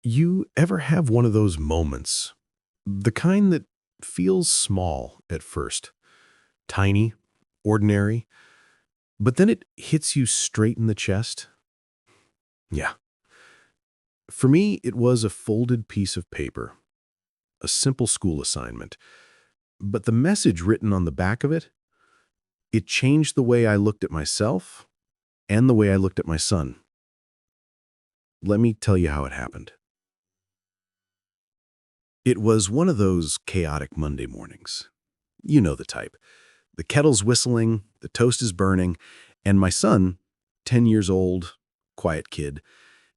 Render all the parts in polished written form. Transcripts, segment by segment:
You ever have one of those moments, the kind that feels small at first, tiny, ordinary, but then it hits you straight in the chest? Yeah. For me, it was a folded piece of paper, a simple school assignment. But the message written on the back of it, it changed the way I looked at myself and the way I looked at my son. Let me tell you how it happened. It was one of those chaotic Monday mornings. You know the type. The kettle's whistling, the toast is burning, and my son, 10 years old, quiet kid,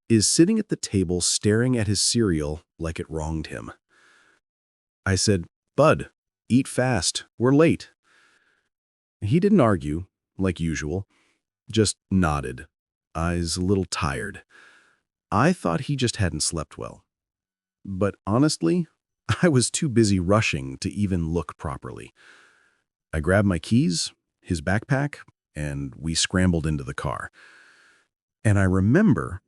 is sitting at the table staring at his cereal like it wronged him. I said, "Bud, eat fast. We're late." He didn't argue, like usual, just nodded, eyes a little tired. I thought he just hadn't slept well. But honestly, I was too busy rushing to even look properly. I grabbed my keys, his backpack, and we scrambled into the car. And I remember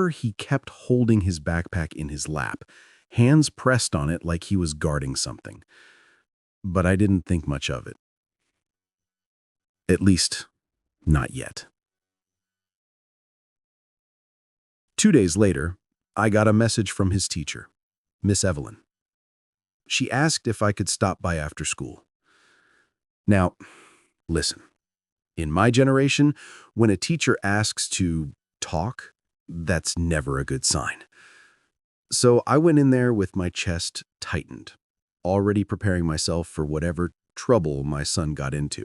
he kept holding his backpack in his lap, hands pressed on it like he was guarding something. But I didn't think much of it. At least, not yet. 2 days later, I got a message from his teacher, Miss Evelyn. She asked if I could stop by after school. Now, listen, in my generation, when a teacher asks to talk, that's never a good sign. So I went in there with my chest tightened, already preparing myself for whatever trouble my son got into.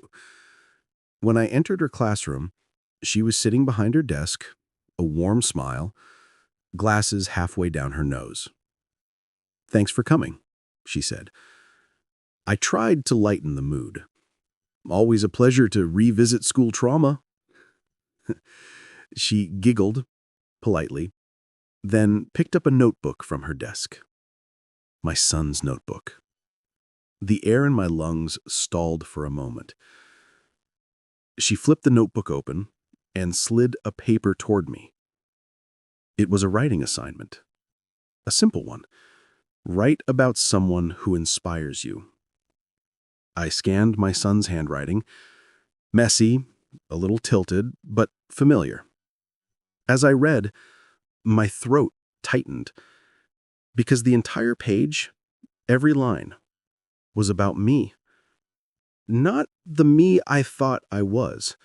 When I entered her classroom, she was sitting behind her desk, a warm smile, glasses halfway down her nose. "Thanks for coming," she said. I tried to lighten the mood. "Always a pleasure to revisit school trauma." She giggled politely, then picked up a notebook from her desk. My son's notebook. The air in my lungs stalled for a moment. She flipped the notebook open and slid a paper toward me. It was a writing assignment. A simple one. Write about someone who inspires you. I scanned my son's handwriting. Messy, a little tilted, but familiar. As I read, my throat tightened because the entire page, every line, was about me. Not the me I thought I was.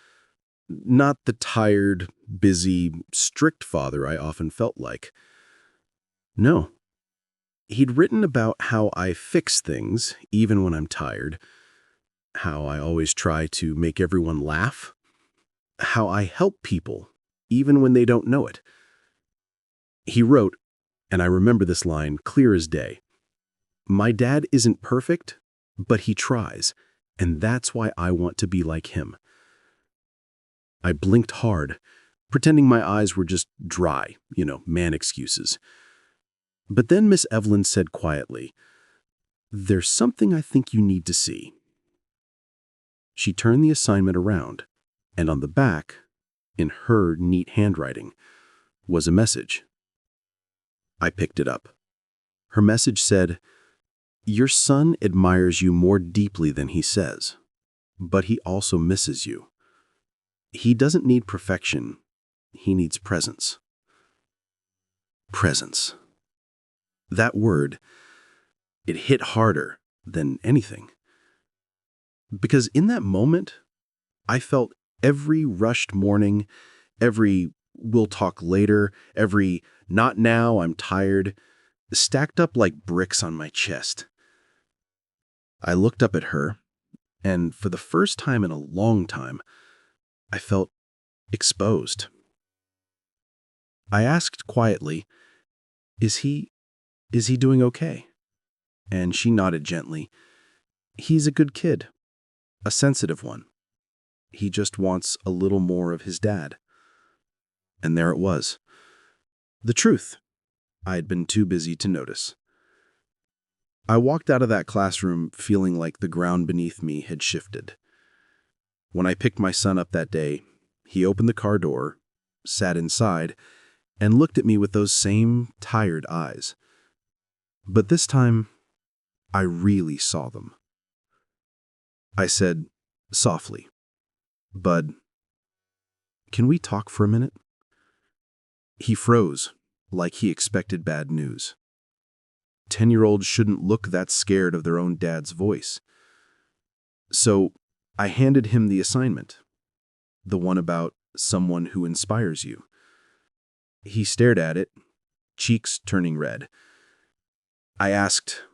Not the tired, busy, strict father I often felt like. No. He'd written about how I fix things even when I'm tired, how I always try to make everyone laugh, how I help people even when they don't know it. He wrote, and I remember this line clear as day, "My dad isn't perfect, but he tries, and that's why I want to be like him." I blinked hard, pretending my eyes were just dry, man excuses. But then Miss Evelyn said quietly, "There's something I think you need to see." She turned the assignment around, and on the back, in her neat handwriting, was a message. I picked it up. Her message said, "Your son admires you more deeply than he says, but he also misses you. He doesn't need perfection, he needs presence." Presence. That word, it hit harder than anything. Because in that moment, I felt every rushed morning, every "we'll talk later," every "not now, I'm tired," stacked up like bricks on my chest. I looked up at her, and for the first time in a long time, I felt exposed. I asked quietly, Is he doing okay?" And she nodded gently. "He's a good kid, a sensitive one. He just wants a little more of his dad." And there it was. The truth. I had been too busy to notice. I walked out of that classroom feeling like the ground beneath me had shifted. When I picked my son up that day, he opened the car door, sat inside, and looked at me with those same tired eyes. But this time, I really saw them. I said, softly, "Bud, can we talk for a minute?" He froze, like he expected bad news. 10-year-olds shouldn't look that scared of their own dad's voice. So I handed him the assignment, the one about someone who inspires you. He stared at it, cheeks turning red. I asked,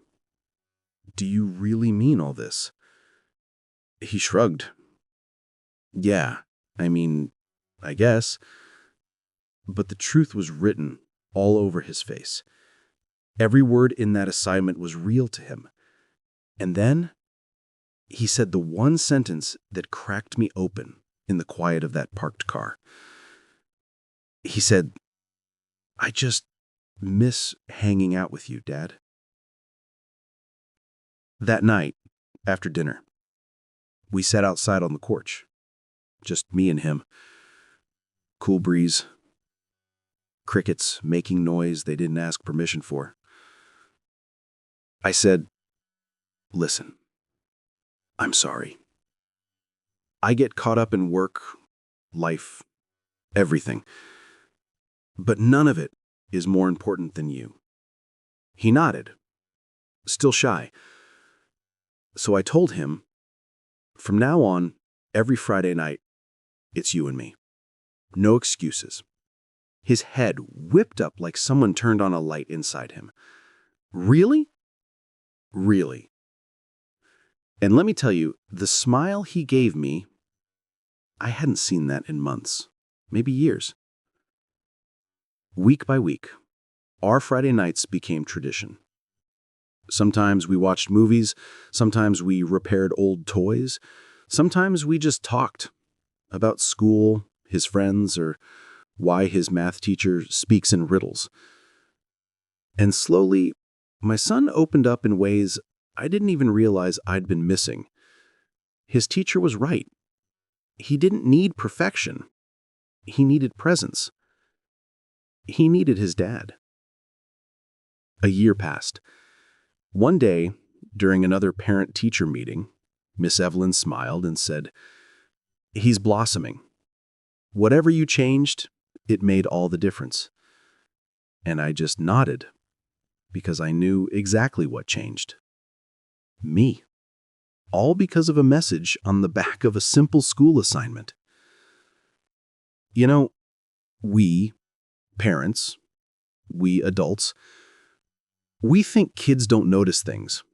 "Do you really mean all this?" He shrugged. "Yeah, I mean, I guess." But the truth was written all over his face. Every word in that assignment was real to him. And then he said the one sentence that cracked me open in the quiet of that parked car. He said, "I just miss hanging out with you, Dad." That night, after dinner, we sat outside on the porch. Just me and him. Cool breeze. Crickets making noise they didn't ask permission for. I said, "Listen, I'm sorry. I get caught up in work, life, everything. But none of it is more important than you." He nodded, still shy. So I told him, "From now on, every Friday night, it's you and me. No excuses." His head whipped up like someone turned on a light inside him. "Really?" "Really." And let me tell you, the smile he gave me, I hadn't seen that in months, maybe years. Week by week, our Friday nights became tradition. Sometimes we watched movies, sometimes we repaired old toys, sometimes we just talked about school, his friends, or why his math teacher speaks in riddles. And slowly, my son opened up in ways I didn't even realize I'd been missing. His teacher was right. He didn't need perfection. He needed presence. He needed his dad. A year passed. One day, during another parent-teacher meeting, Miss Evelyn smiled and said, "He's blossoming. Whatever you changed, it made all the difference." And I just nodded, because I knew exactly what changed. Me. All because of a message on the back of a simple school assignment. You know, we, parents, we adults, we think kids don't notice things.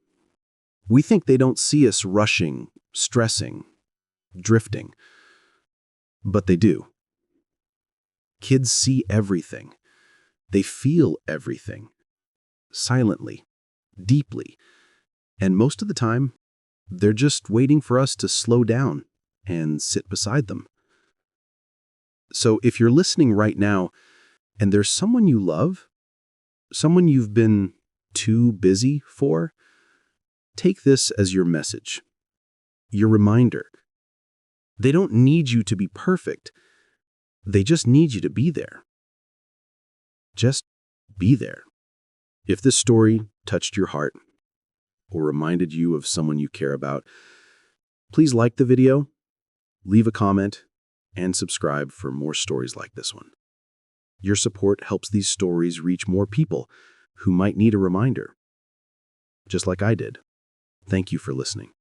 We think they don't see us rushing, stressing, drifting. But they do. Kids see everything. They feel everything. Silently, deeply. And most of the time, they're just waiting for us to slow down and sit beside them. So if you're listening right now and there's someone you love, someone you've been too busy for, take this as your message, your reminder. They don't need you to be perfect. They just need you to be there. Just be there. If this story touched your heart or reminded you of someone you care about, please like the video, leave a comment, and subscribe for more stories like this one. Your support helps these stories reach more people who might need a reminder, just like I did. Thank you for listening.